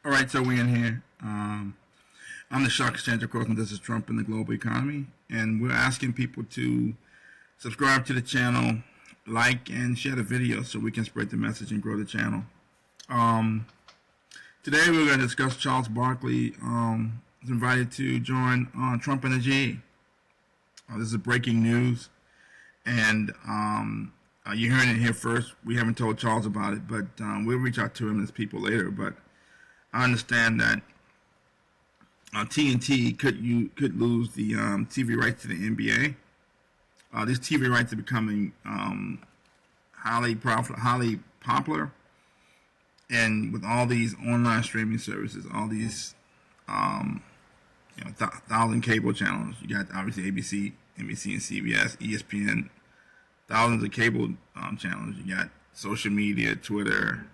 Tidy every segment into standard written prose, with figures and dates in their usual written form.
All right, so we're in here. I'm the shock exchange, of course, and this is Trump and the global economy. And we're asking people to subscribe to the channel, like, and share the video so we can spread the message and grow the channel. Um, Today we're going to discuss Charles Barkley was invited to join Trump and the G. This is breaking news, and you're hearing it here first. We haven't told Charles about it, but we'll reach out to him as people later. But I understand that TNT could lose the TV rights to the NBA. These TV rights are becoming highly popular, and with all these online streaming services, all these 1,000 cable channels, you got obviously ABC, NBC, and CBS, ESPN, thousands of cable channels. You got social media, Twitter,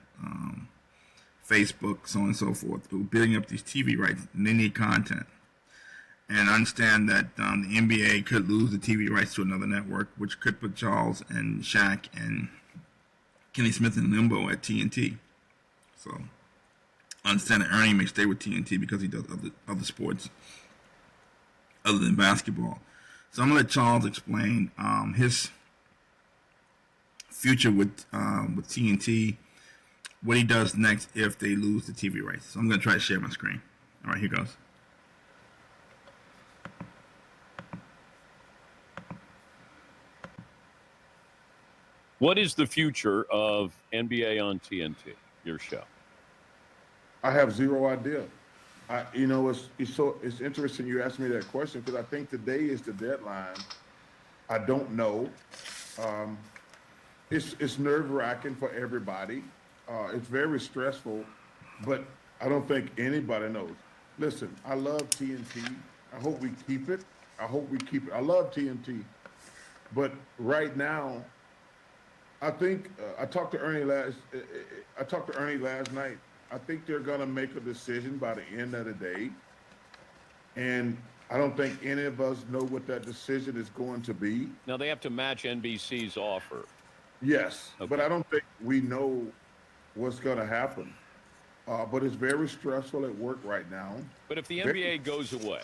Facebook, so on and so forth, who are building up these TV rights, and they need content. And I understand that the NBA could lose the TV rights to another network, which could put Charles and Shaq and Kenny Smith in limbo at TNT. So I understand that Ernie may stay with TNT because he does other sports other than basketball. So I'm going to let Charles explain his future with TNT, what he does next if they lose the TV rights. So I'm going to try to share my screen. All right, here goes. What is the future of NBA on TNT, your show? I have zero idea. It's interesting you asked me that question because I think today is the deadline. I don't know. It's nerve-wracking for everybody. It's very stressful, but I don't think anybody knows. Listen, I love TNT. I hope we keep it. I love TNT, but right now, I think I talked to Ernie last night. I think they're going to make a decision by the end of the day. And I don't think any of us know what that decision is going to be. Now, they have to match NBC's offer. Yes, okay. But I don't think we know what's going to happen. But it's very stressful at work right now. But if the NBA goes away,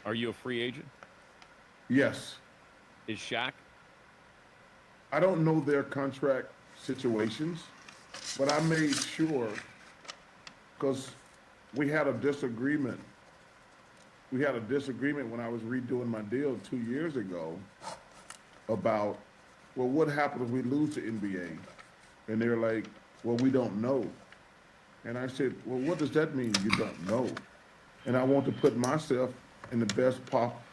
are you a free agent? Yes. Is Shaq? I don't know their contract situations, but I made sure, because we had a disagreement. We had a disagreement when I was redoing my deal 2 years ago about, well, what happens if we lose the NBA? And they're like, well, we don't know. And I said, well, what does that mean, you don't know? And I want to put myself in the best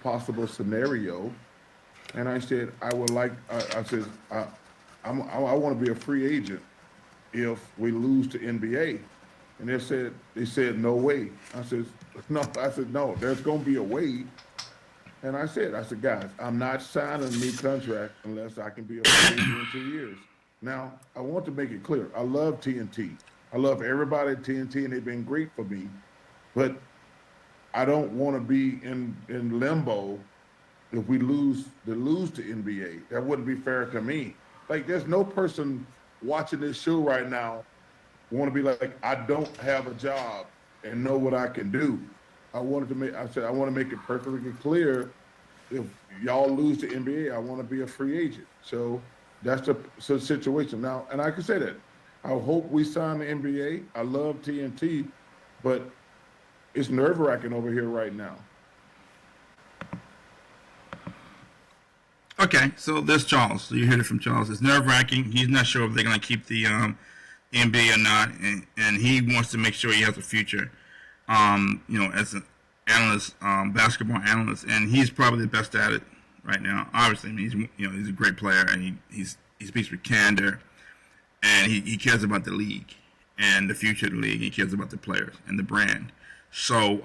possible scenario. And I said, I want to be a free agent if we lose to NBA. And they said, no way. I said, no, there's going to be a way. And I said, guys, I'm not signing a new contract unless I can be a free agent in 2 years. Now, I want to make it clear. I love TNT. I love everybody at TNT, and they've been great for me. But I don't want to be in limbo if we lose to NBA. That wouldn't be fair to me. Like, there's no person watching this show right now want to be like, I don't have a job and know what I can do. I want to make it perfectly clear, if y'all lose to NBA, I want to be a free agent. So that's the situation now. And I can say that. I hope we sign the NBA. I love TNT, but it's nerve-wracking over here right now. Okay, so there's Charles. So you heard it from Charles. It's nerve-wracking. He's not sure if they're going to keep the NBA or not, and he wants to make sure he has a future, as an analyst, basketball analyst, and he's probably the best at it right now. Obviously, I mean, he's a great player, and he speaks with candor, and he cares about the league and the future of the league. He cares about the players and the brand. So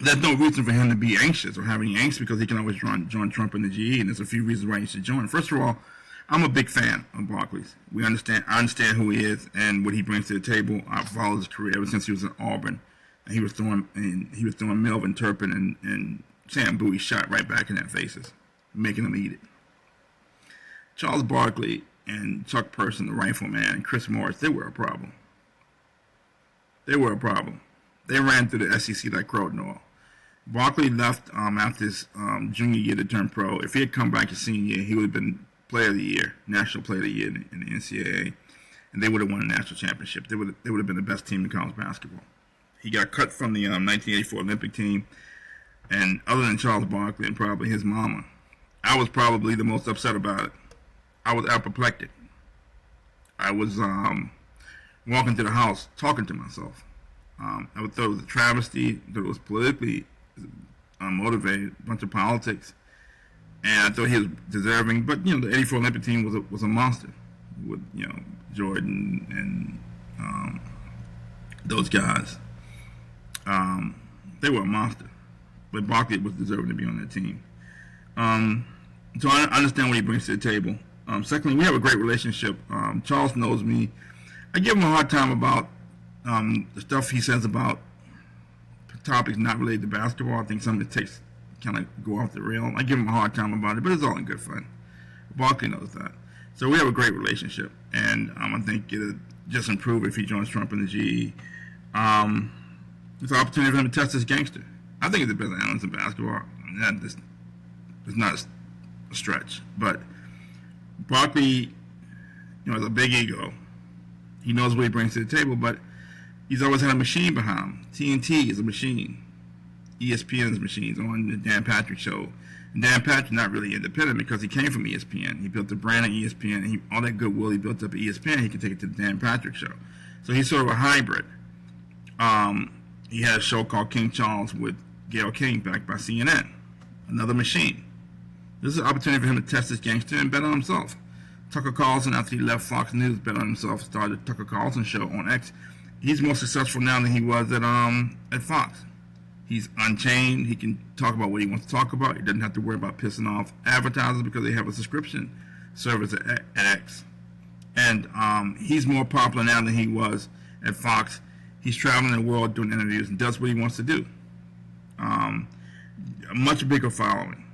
there's no reason for him to be anxious or have any angst, because he can always join Trump in the GE, and there's a few reasons why he should join. First of all, I'm a big fan of Barkley's. I understand who he is and what he brings to the table. I've followed his career ever since he was at Auburn, and he was throwing Melvin Turpin and Sam Bowie shot right back in their faces, making them eat it. Charles Barkley and Chuck Person, the rifleman, and Chris Morris, they were a problem. They were a problem. They ran through the SEC like crow oil. Barkley left after his junior year to turn pro. If he had come back his senior year, he would have been Player of the Year, National Player of the Year in the NCAA, and they would have won a national championship. They would have been the best team in college basketball. He got cut from the 1984 Olympic team, and other than Charles Barkley and probably his mama, I was probably the most upset about it. I was apoplectic. I was walking to the house talking to myself. I thought it was a travesty, that it was politically motivated, a bunch of politics, and I thought he was deserving. But the '84 Olympic team was a monster with Jordan and those guys. They were a monster, but Barkley was deserving to be on that team. So I understand what he brings to the table. Secondly, we have a great relationship. Charles knows me. I give him a hard time about the stuff he says about topics not related to basketball. I think some of it takes kind of go off the rail. I give him a hard time about it, but it's all in good fun. Barkley knows that. So we have a great relationship, and I think it'll just improve if he joins Trump in the GE. It's an opportunity for him to test his gangster. I think he's the best analyst in basketball. It's not a stretch, but Barkley, has a big ego. He knows what he brings to the table, but he's always had a machine behind him. TNT is a machine. ESPN's machines on the Dan Patrick Show. And Dan Patrick's not really independent because he came from ESPN. He built the brand of ESPN. And all that goodwill he built up at ESPN, he could take it to the Dan Patrick Show. So he's sort of a hybrid. He had a show called King Charles with Gayle King, backed by CNN. Another machine. This is an opportunity for him to test his gangster and bet on himself. Tucker Carlson, after he left Fox News, bet on himself, started the Tucker Carlson Show on X. He's more successful now than he was at Fox. He's unchained. He can talk about what he wants to talk about. He doesn't have to worry about pissing off advertisers because they have a subscription service at X. And he's more popular now than he was at Fox. He's traveling the world doing interviews and does what he wants to do. A much bigger following.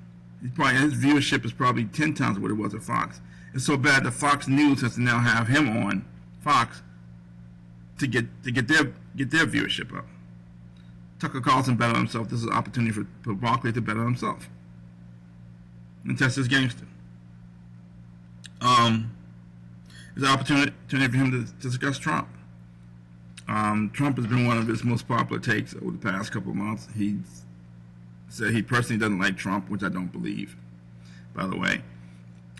His viewership is probably 10 times what it was at Fox. It's so bad that Fox News has to now have him on Fox to get their viewership up. Tucker Carlson bet on himself. This is an opportunity for Barkley to bet on himself and test his gangster. It's an opportunity for him to discuss Trump. Trump has been one of his most popular takes over the past couple of months. He said he personally doesn't like Trump, which I don't believe, by the way.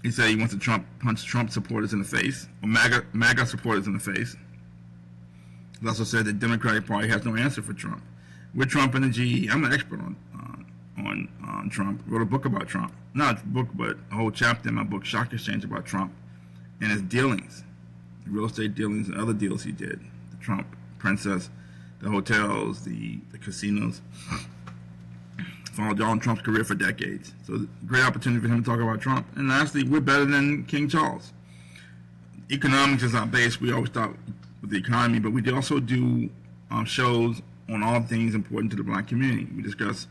He said he wants to punch Trump supporters in the face, or MAGA supporters in the face. He also said the Democratic Party has no answer for Trump. With Trump and the GE, I'm an expert on Trump. Wrote a book about Trump. Not a book, but a whole chapter in my book, Shock Exchange, about Trump and his dealings, the real estate dealings and other deals he did. The Trump Princess, the hotels, the casinos. Followed Donald Trump's career for decades. So great opportunity for him to talk about Trump. And lastly, we're better than King Charles. Economics is our base. We always start with the economy, but we also do shows on all things important to the black community. We discuss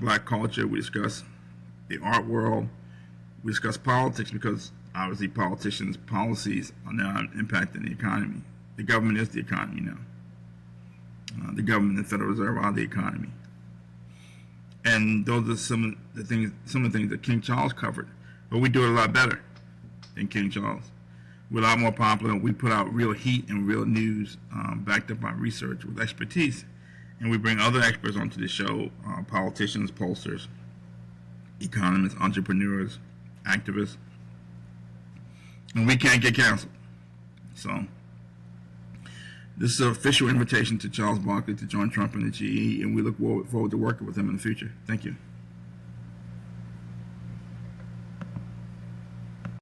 black culture. We discuss the art world. We discuss politics because obviously politicians' policies are now impacting the economy. The government is the economy now. The government and the Federal Reserve are the economy. And those are some of the things that King Charles covered. But we do it a lot better than King Charles. We're a lot more popular. We put out real heat and real news backed up by research with expertise. And we bring other experts onto the show, politicians, pollsters, economists, entrepreneurs, activists. And we can't get canceled. So this is an official invitation to Charles Barkley to join Trump in the GE, and we look forward to working with him in the future. Thank you.